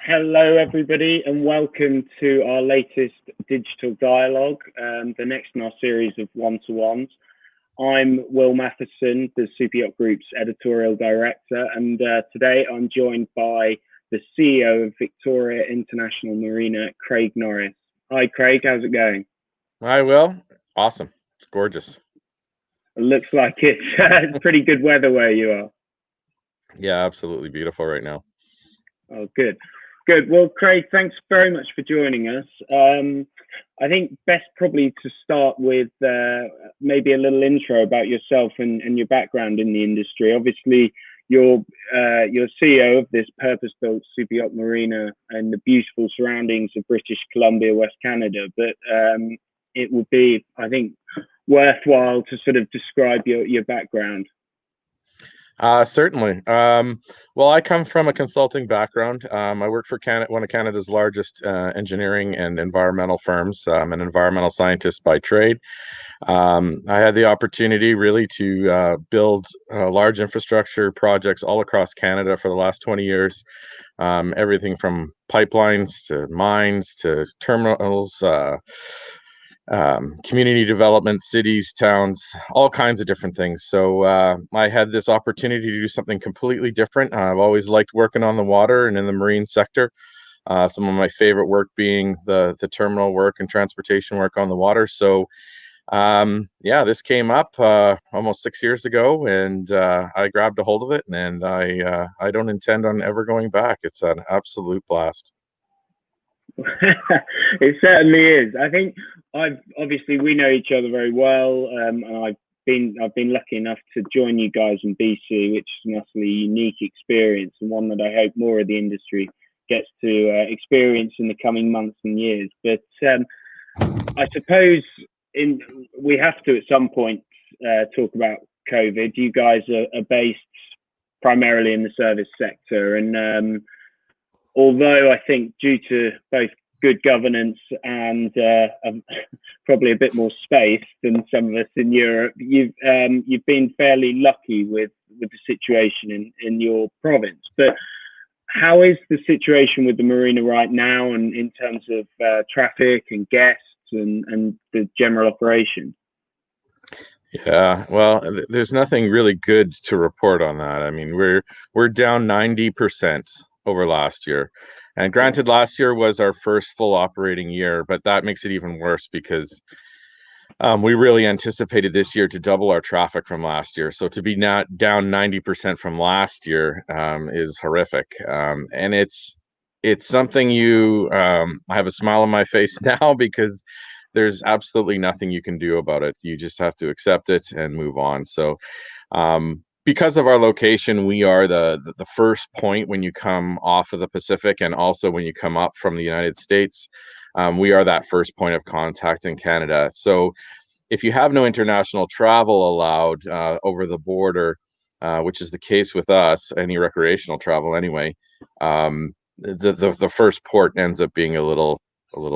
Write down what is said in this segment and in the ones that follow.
Hello, everybody, and welcome to our latest digital dialogue, the next in our series of one-to-ones. I'm Will Matheson, the Super Yacht Group's editorial director, and today I'm joined by the CEO of Victoria International Marina, Craig Norris. Hi, Craig. How's it going? Hi, Will. Awesome. It's gorgeous. It looks like it's pretty good weather where you are. Yeah, absolutely beautiful right now. Oh, good. Good. Well, Craig, thanks very much for joining us. I think best probably to start with maybe a little intro about yourself and your background in the industry. Obviously, you're CEO of this purpose-built super yacht marina and the beautiful surroundings of British Columbia, West Canada. But it would be, I think, worthwhile to sort of describe your background. Certainly. Well, I come from a consulting background. I work for one of Canada's largest engineering and environmental firms. I'm an environmental scientist by trade. I had the opportunity really to build large infrastructure projects all across Canada for the last 20 years. Everything from pipelines to mines to terminals, community development, cities, towns, all kinds of different things. So I had this opportunity to do something completely different. I've always liked working on the water and in the marine sector. Some of my favorite work being the terminal work and transportation work on the water. So yeah, this came up almost 6 years ago, and I grabbed a hold of it, and I don't intend on ever going back. It's an absolute blast. It certainly is. I think we know each other very well, and I've been lucky enough to join you guys in BC, which is an utterly unique experience and one that I hope more of the industry gets to experience in the coming months and years. But I suppose we have to at some point talk about COVID. You guys are based primarily in the service sector, and although I think due to both good governance and probably a bit more space than some of us in Europe, you've been fairly lucky with the situation in your province. But how is the situation with the marina right now, and in terms of traffic and guests and the general operation? Yeah, well, there's nothing really good to report on that. I mean, we're down 90% over last year. And granted, last year was our first full operating year, but that makes it even worse because we really anticipated this year to double our traffic from last year. So to be not down 90% from last year is horrific. And it's something I have a smile on my face now because there's absolutely nothing you can do about it. You just have to accept it and move on. So because of our location, we are the first point when you come off of the Pacific, and also when you come up from the United States. We are that first point of contact in Canada. So if you have no international travel allowed over the border, which is the case with us, any recreational travel anyway, the first port ends up being a little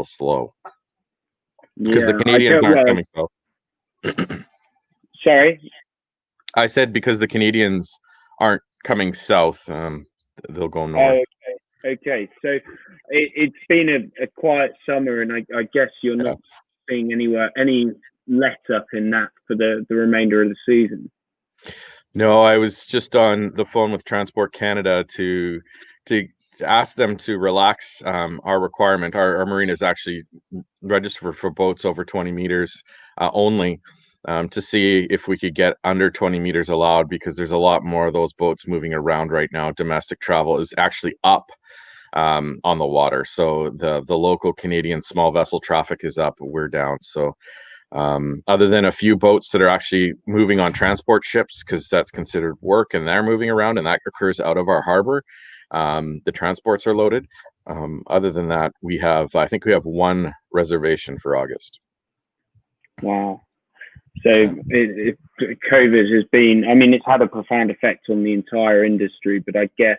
slow because the Canadians aren't coming south. Sorry? I said because the Canadians aren't coming south, they'll go north. Okay. So it's been a quiet summer, and I guess you're not seeing any let up in that for the remainder of the season. No, I was just on the phone with Transport Canada to ask them to relax our requirement. Our marina is actually registered for boats over 20 meters only, to see if we could get under 20 meters allowed, because there's a lot more of those boats moving around right now. Domestic travel is actually up on the water. So the local Canadian small vessel traffic is up, we're down. So other than a few boats that are actually moving on transport ships, because that's considered work and they're moving around, and that occurs out of our harbor, the transports are loaded. Other than that, I think we have one reservation for August. Wow. So COVID has been, I mean, it's had a profound effect on the entire industry, but I guess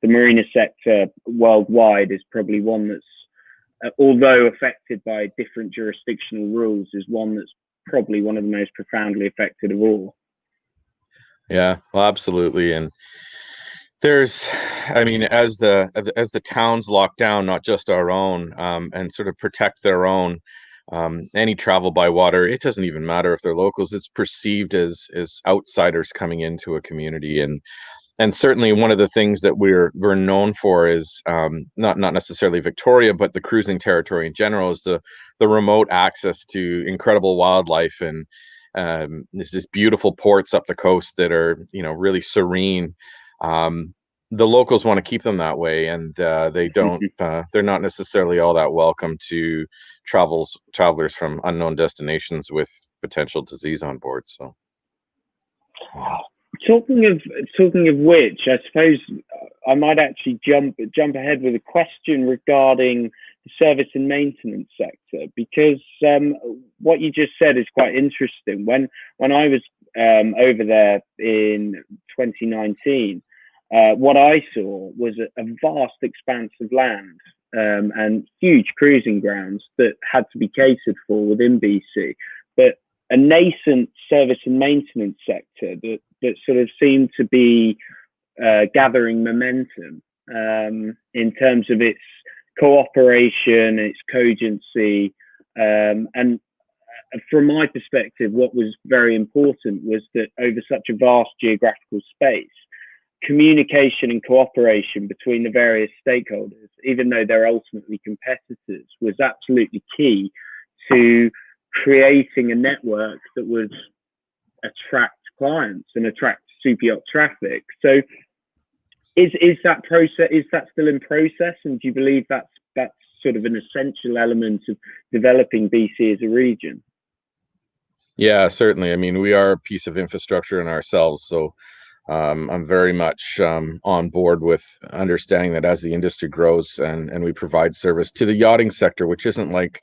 the marina sector worldwide is probably one that's, although affected by different jurisdictional rules, is one that's probably one of the most profoundly affected of all. Yeah, well, absolutely. And There's, I mean, as the towns lock down, not just our own, and sort of protect their own, any travel by water, it doesn't even matter if they're locals. It's perceived as outsiders coming into a community, and certainly one of the things that we're known for is, not necessarily Victoria, but the cruising territory in general, is the remote access to incredible wildlife, and there's just beautiful ports up the coast that are, really serene. The locals want to keep them that way, and they don't. They're not necessarily all that welcome to travelers from unknown destinations with potential disease on board. So, yeah. Talking of which, I suppose I might actually jump ahead with a question regarding the service and maintenance sector, because what you just said is quite interesting. When I was over there in 2019, what I saw was a vast expanse of land and huge cruising grounds that had to be catered for within BC, but a nascent service and maintenance sector that sort of seemed to be gathering momentum in terms of its cooperation, its cogency, and from my perspective, what was very important was that over such a vast geographical space, communication and cooperation between the various stakeholders, even though they're ultimately competitors, was absolutely key to creating a network that would attract clients and attract super yacht traffic. So is that still in process, and do you believe that's sort of an essential element of developing BC as a region? Yeah, certainly. I mean, we are a piece of infrastructure in ourselves, so I'm very much on board with understanding that as the industry grows and we provide service to the yachting sector, which isn't like,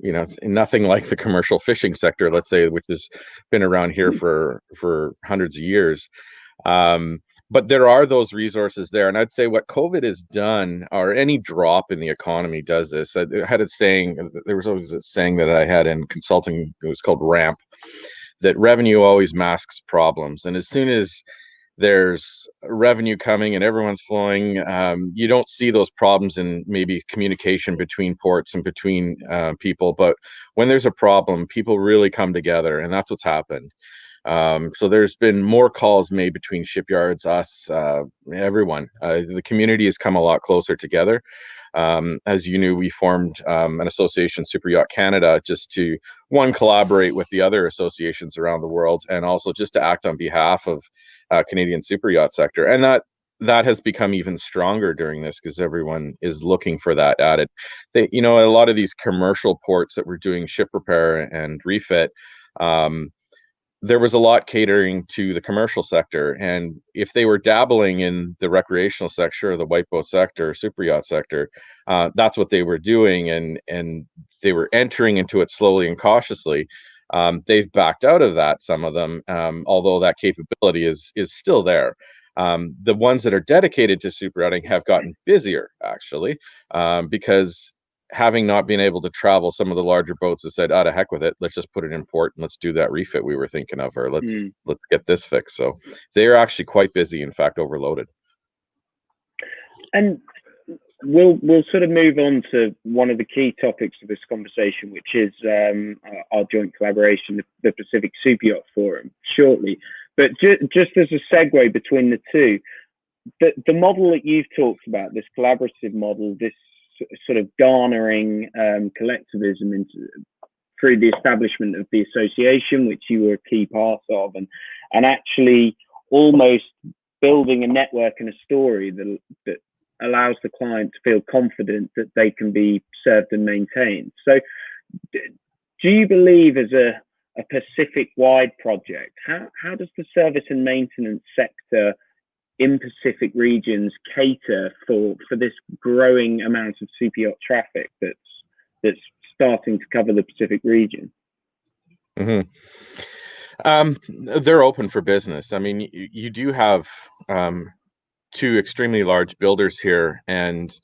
it's nothing like the commercial fishing sector, let's say, which has been around here for hundreds of years. But there are those resources there, and I'd say what COVID has done, or any drop in the economy does this. I had a saying. There was always a saying that I had in consulting. It was called RAMP, that revenue always masks problems, and as soon as there's revenue coming and everyone's flowing, you don't see those problems in maybe communication between ports and between people. But when there's a problem, people really come together, and that's what's happened. So there's been more calls made between shipyards, us, everyone. The community has come a lot closer together. As you knew, we formed an association, Super Yacht Canada, just to, one, collaborate with the other associations around the world, and also just to act on behalf of Canadian super yacht sector. And that has become even stronger during this, because everyone is looking for that added. A lot of these commercial ports that were doing ship repair and refit, there was a lot catering to the commercial sector, and if they were dabbling in the recreational sector or the white boat sector or super yacht sector, that's what they were doing, and they were entering into it slowly and cautiously. They've backed out of that, some of them, although that capability is still there. The ones that are dedicated to super yachting have gotten busier, actually, because having not been able to travel, some of the larger boats have said, "Ah, to heck with it. Let's just put it in port and let's do that refit we were thinking of, or let's get this fixed." So they are actually quite busy, in fact, overloaded. And we'll sort of move on to one of the key topics of this conversation, which is our joint collaboration, the Pacific Super Yacht Forum, shortly. But just as a segue between the two, the model that you've talked about, this collaborative model, this sort of garnering collectivism through the establishment of the association, which you were a key part of, and actually almost building a network and a story that allows the client to feel confident that they can be served and maintained. So do you believe, as a Pacific-wide project, how does the service and maintenance sector in Pacific regions cater for this growing amount of super yacht traffic that's starting to cover the Pacific region? Mm-hmm. They're open for business. I mean, you do have two extremely large builders here, and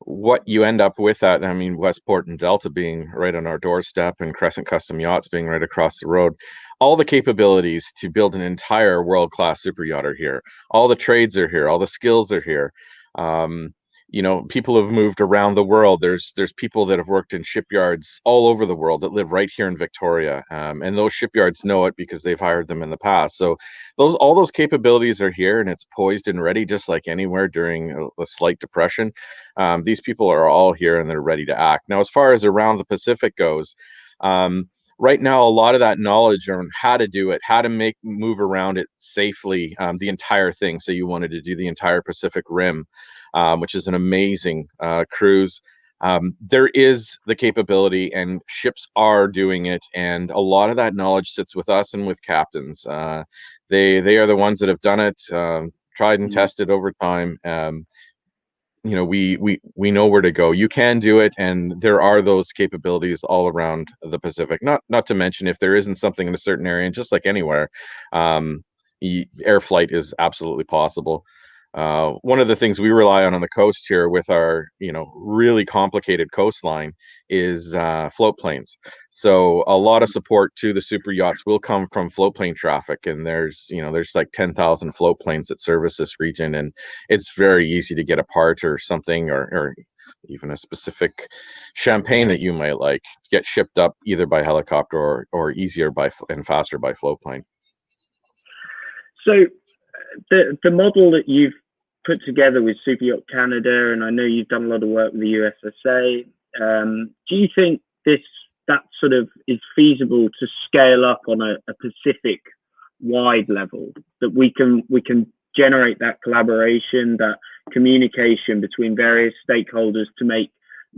what you end up with at, I mean, Westport and Delta being right on our doorstep and Crescent Custom Yachts being right across the road, all the capabilities to build an entire world-class super yacht are here. All the trades are here. All the skills are here. Um, people have moved around the world. There's people that have worked in shipyards all over the world that live right here in Victoria, and those shipyards know it because they've hired them in the past. So all those capabilities are here, and it's poised and ready, just like anywhere during a slight depression. These people are all here and they're ready to act. Now, as far as around the Pacific goes, right now, a lot of that knowledge on how to do it, how to move around it safely, the entire thing. So you wanted to do the entire Pacific Rim, which is an amazing cruise. There is the capability, and ships are doing it, and a lot of that knowledge sits with us and with captains. They are the ones that have done it, tried and tested over time. We know where to go. You can do it, and there are those capabilities all around the Pacific. Not to mention, if there isn't something in a certain area, and just like anywhere, air flight is absolutely possible. One of the things we rely on the coast here with our really complicated coastline is float planes. So a lot of support to the super yachts will come from float plane traffic, and there's like 10,000 float planes that service this region, and it's very easy to get a part or something, or even a specific champagne that you might like, get shipped up either by helicopter or easier and faster by float plane. So the model that you've put together with Super Yacht Canada, and I know you've done a lot of work with the USSA, do you think that sort of is feasible to scale up on a Pacific wide level, that we can generate that collaboration, that communication between various stakeholders to make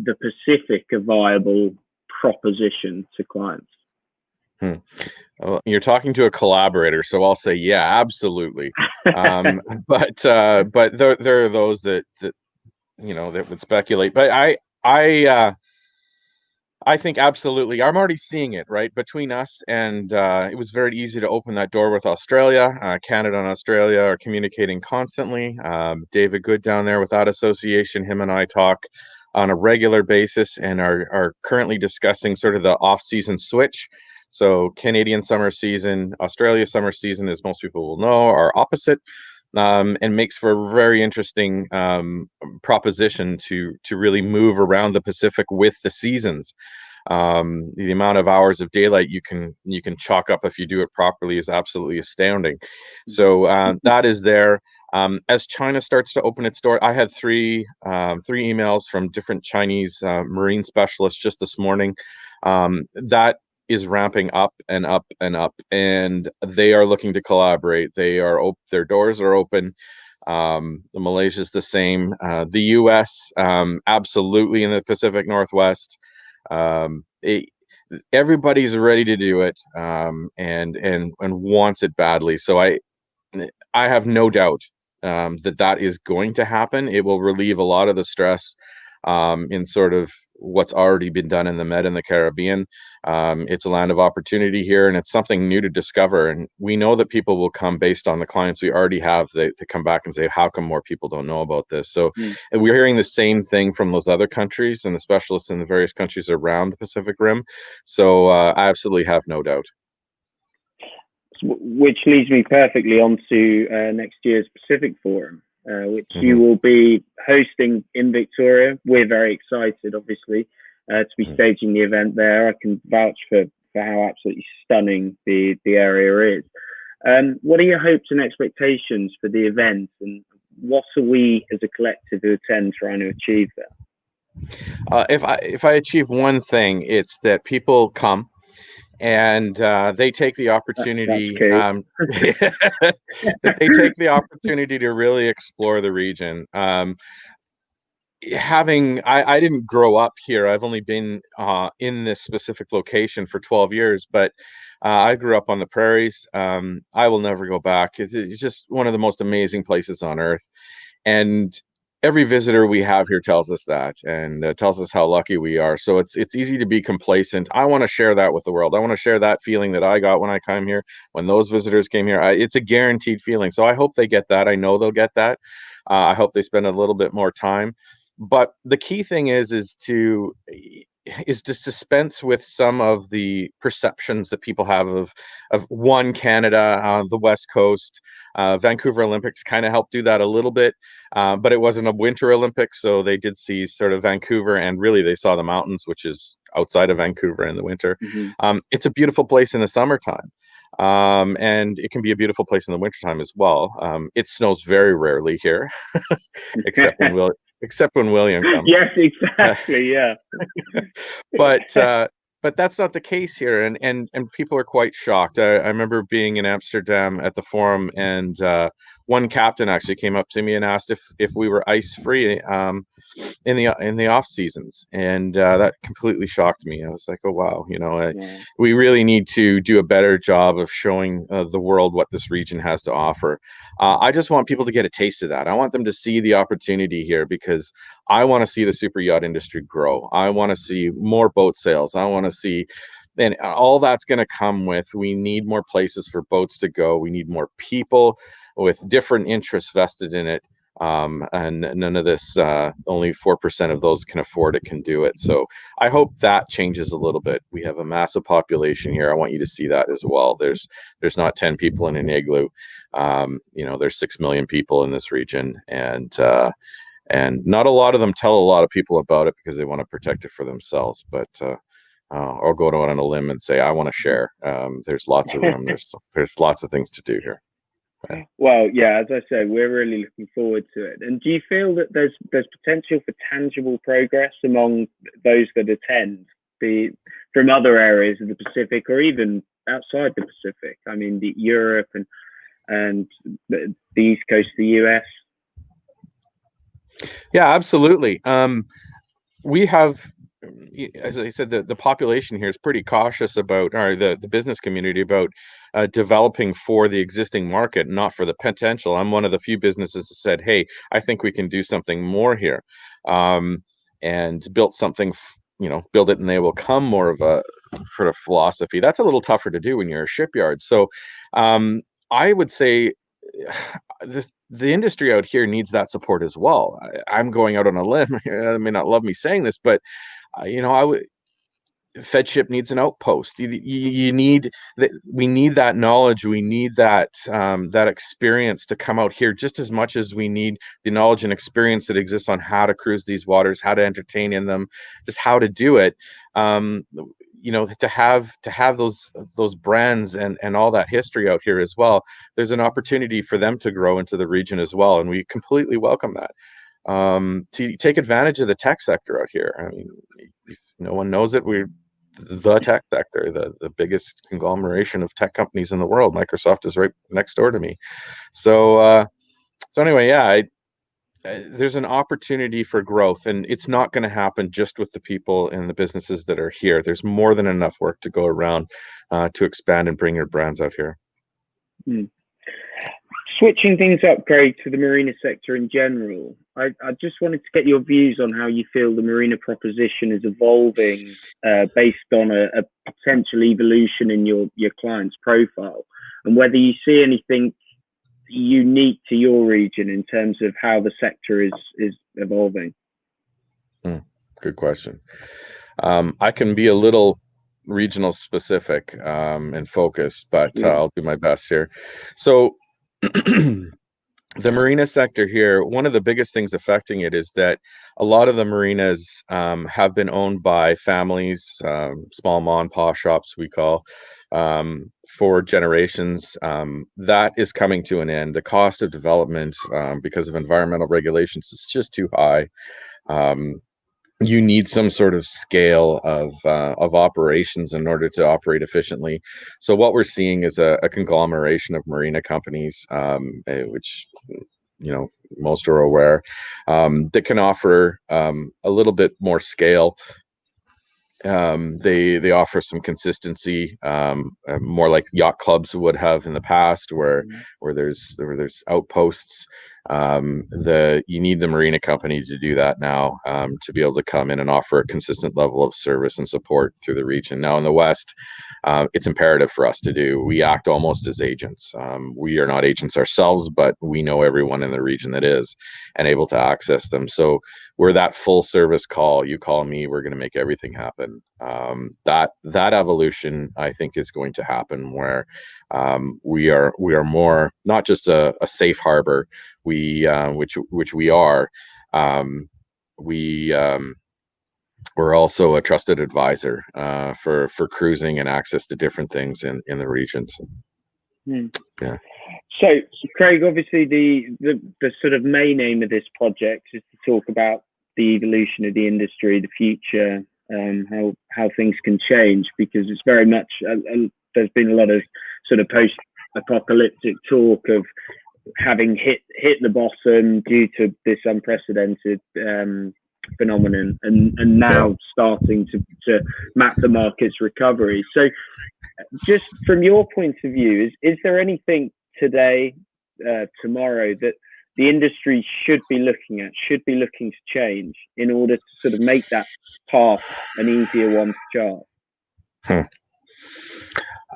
the Pacific a viable proposition to clients? Well, you're talking to a collaborator, so I'll say, yeah, absolutely. But there are those that would speculate. But I think absolutely. I'm already seeing it right between us, and it was very easy to open that door with Australia. Canada and Australia are communicating constantly. David Good down there with that association, him and I talk on a regular basis, and are currently discussing sort of the off-season switch. So Canadian summer season, Australia summer season, as most people will know, are opposite, and makes for a very interesting proposition to really move around the Pacific with the seasons. The amount of hours of daylight you can chalk up if you do it properly is absolutely astounding. So that is there. As China starts to open its door, I had three emails from different Chinese marine specialists just this morning. That is ramping up and up and up, and they are looking to collaborate. Their doors are open. Malaysia's the same. The U.S. Absolutely in the Pacific Northwest. Everybody's ready to do it, and wants it badly. So I have no doubt that is going to happen. It will relieve a lot of the stress in sort of what's already been done in the Med and the Caribbean. It's a land of opportunity here, and it's something new to discover. And we know that people will come based on the clients we already have. They come back and say, how come more people don't know about this? So we're hearing the same thing from those other countries and the specialists in the various countries around the Pacific Rim. So I absolutely have no doubt. Which leads me perfectly onto next year's Pacific Forum, which you will be hosting in Victoria. We're very excited, obviously, to be staging the event there. I can vouch for how absolutely stunning the area is. What are your hopes and expectations for the event, and what are we as a collective who attend trying to achieve there? If I achieve one thing, it's that people come and they take the opportunity that they take the opportunity to really explore the region. I didn't grow up here. I've only been in this specific location for 12 years, but I grew up on the prairies. I will never go back. It's just one of the most amazing places on earth, and every visitor we have here tells us that, and tells us how lucky we are. So it's easy to be complacent. I want to share that with the world. I want to share that feeling that I got when I came here, when those visitors came here. It's a guaranteed feeling. So I hope they get that. I know they'll get that. I hope they spend a little bit more time. But the key thing is to dispense with some of the perceptions that people have of one Canada, the West Coast. Vancouver Olympics kind of helped do that a little bit, but it wasn't a Winter Olympics, so they did see sort of Vancouver, and really they saw the mountains, which is outside of Vancouver in the winter. It's a beautiful place in the summertime. And it can be a beautiful place in the wintertime as well. It snows very rarely here, except when William comes. Yes, exactly. Yeah. But that's not the case here, and people are quite shocked. I remember being in Amsterdam at the forum, and one captain actually came up to me and asked if we were ice free in the off seasons, and that completely shocked me. I was like, oh wow, we really need to do a better job of showing the world what this region has to offer. I just want people to get a taste of that. I want them to see the opportunity here, because I want to see the super yacht industry grow. I want to see more boat sales. I want to see, and all that's going to come with, we need more places for boats to go. We need more people with different interests vested in it. And none of this, only 4% of those can afford it, can do it. So I hope that changes a little bit. We have a massive population here. I want you to see that as well. There's not 10 people in an igloo. There's 6 million people in this region, and not a lot of them tell a lot of people about it because they want to protect it for themselves. But I'll go on a limb and say I want to share. There's lots of room. There's lots of things to do here. Well, yeah, as I said, we're really looking forward to it. And do you feel that there's potential for tangible progress among those that attend, from other areas of the Pacific or even outside the Pacific? I mean, Europe and the East Coast of the US. Yeah, absolutely. We have, as I said, the population here is pretty cautious about, or the business community, about developing for the existing market, not for the potential. I'm one of the few businesses that said, hey, I think we can do something more here, and built something, build it and they will come, more of a sort of philosophy. That's a little tougher to do when you're a shipyard. So I would say the industry out here needs that support as well. I'm going out on a limb. I may not love me saying this, but Fedship needs an outpost. You need that. We need that knowledge. We need that experience to come out here just as much as we need the knowledge and experience that exists on how to cruise these waters, how to entertain in them, just how to do it. To have those brands and all that history out here as well. There's an opportunity for them to grow into the region as well, and we completely welcome that. To take advantage of the tech sector out here. I mean, if no one knows it, we're the tech sector, the biggest conglomeration of tech companies in the world. Microsoft is right next door to me. So anyway, yeah, there's an opportunity for growth, and it's not going to happen just with the people and the businesses that are here. There's more than enough work to go around to expand and bring your brands out here. Switching things up, Craig, to the marina sector in general, I just wanted to get your views on how you feel the marina proposition is evolving based on a potential evolution in your client's profile, and whether you see anything unique to your region in terms of how the sector is evolving. Good question. I can be a little regional specific and focused, but I'll do my best here. So the marina sector here, one of the biggest things affecting it is that a lot of the marinas have been owned by families, small mom and pop shops we call, for generations. That is coming to an end. The cost of development because of environmental regulations is just too high. You need some sort of scale of operations in order to operate efficiently. So what we're seeing is a conglomeration of marina companies, which most are aware, that can offer a little bit more scale. They offer some consistency, more like yacht clubs would have in the past, where there's outposts. You need the marina company to do that now, to be able to come in and offer a consistent level of service and support through the region. Now in the West, it's imperative for us to do. We act almost as agents. We are not agents ourselves, but we know everyone in the region that is, and able to access them. So we're that full service call. You call me, we're going to make everything happen. That evolution, I think, is going to happen where we are more not just a safe harbor, which we are. We're also a trusted advisor for cruising and access to different things in the regions. Yeah. So, Craig, obviously the sort of main aim of this project is to talk about the evolution of the industry, the future, how things can change, because it's very much there's been a lot of sort of post-apocalyptic talk of having hit the bottom due to this unprecedented phenomenon, and now starting to map the market's recovery. So, just from your point of view, is there anything today, tomorrow, that the industry should be looking to change in order to sort of make that path an easier one to chart?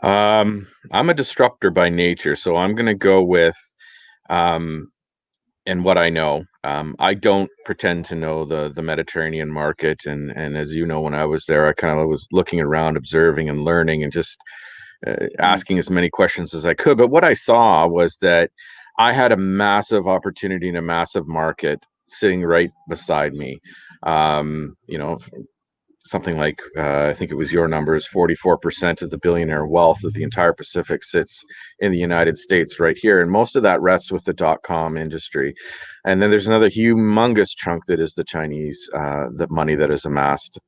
I'm a disruptor by nature, so I'm going to go with and what I know. I don't pretend to know the Mediterranean market, and as you know, when I was there, I kind of was looking around, observing and learning, and just asking as many questions as I could. But what I saw was that I had a massive opportunity in a massive market sitting right beside me. Something like, I think it was your numbers, 44% of the billionaire wealth of the entire Pacific sits in the United States right here. And most of that rests with the .com industry. And then there's another humongous chunk that is the Chinese, the money that is amassed.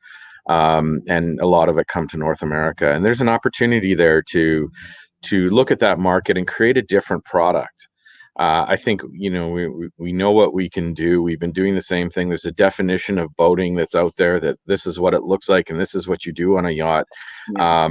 And a lot of it come to North America. And there's an opportunity there to look at that market and create a different product. I think, we know what we can do. We've been doing the same thing. There's a definition of boating that's out there, that this is what it looks like and this is what you do on a yacht. Yeah.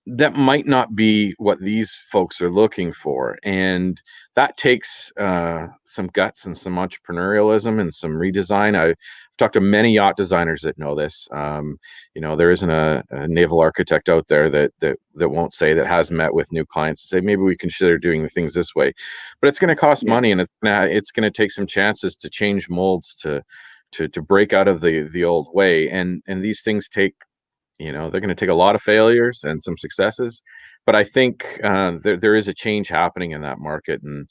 That might not be what these folks are looking for. And that takes some guts and some entrepreneurialism and some redesign. I've talked to many yacht designers that know this. There isn't a naval architect out there that won't say, that has met with new clients and say, maybe we consider doing the things this way. But it's going to cost money, and it's going to take some chances to change molds, to break out of the old way. And these things take, they're going to take a lot of failures and some successes. But I think there is a change happening in that market, and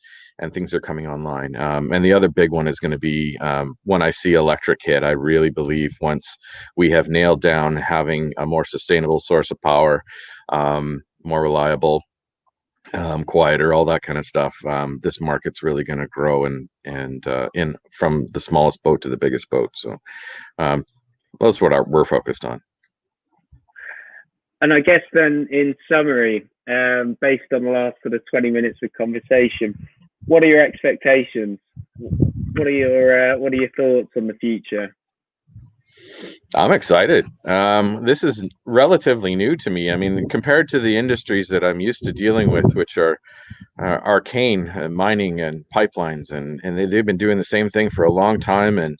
things are coming online. And the other big one is going to be when I see electric hit. I really believe once we have nailed down having a more sustainable source of power, more reliable, quieter, all that kind of stuff, this market's really going to grow and in from the smallest boat to the biggest boat. So that's what we're focused on. And I guess then, in summary, based on the last sort of 20 minutes of conversation, what are your expectations? What are your thoughts on the future? I'm excited. This is relatively new to me. I mean, compared to the industries that I'm used to dealing with, which are arcane, mining and pipelines, and they've been doing the same thing for a long time. And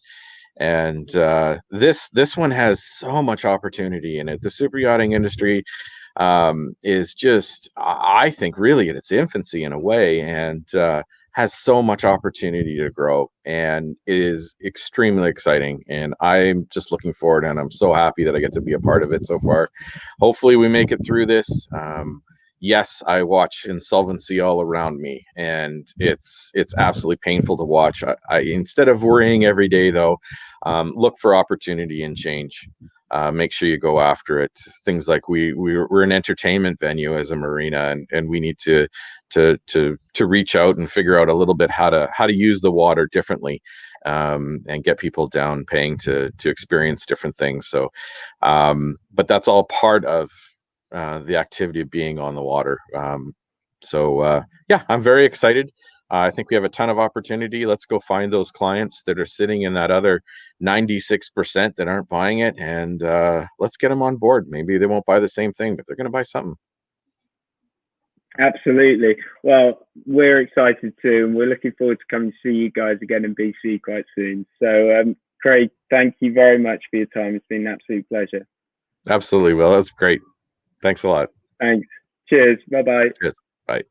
this one has so much opportunity in it. The super yachting industry is just, I think, really in its infancy in a way, and has so much opportunity to grow, and it is extremely exciting. And I'm just looking forward, and I'm so happy that I get to be a part of it so far. Hopefully we make it through this. Yes, I watch insolvency all around me, and it's absolutely painful to watch. I instead of worrying every day, though, look for opportunity and change. Make sure you go after it. Things like we're an entertainment venue as a marina, and we need to reach out and figure out a little bit how to use the water differently, and get people down paying to experience different things. So, but that's all part of the activity of being on the water. Yeah, I'm very excited. I think we have a ton of opportunity. Let's go find those clients that are sitting in that other 96% that aren't buying it, and let's get them on board. Maybe they won't buy the same thing, but they're going to buy something. Absolutely. Well, we're excited too, and we're looking forward to coming to see you guys again in BC quite soon. So, Craig, thank you very much for your time. It's been an absolute pleasure. Absolutely, Will. That's great. Thanks a lot. Thanks. Cheers. Bye bye. Cheers. Bye.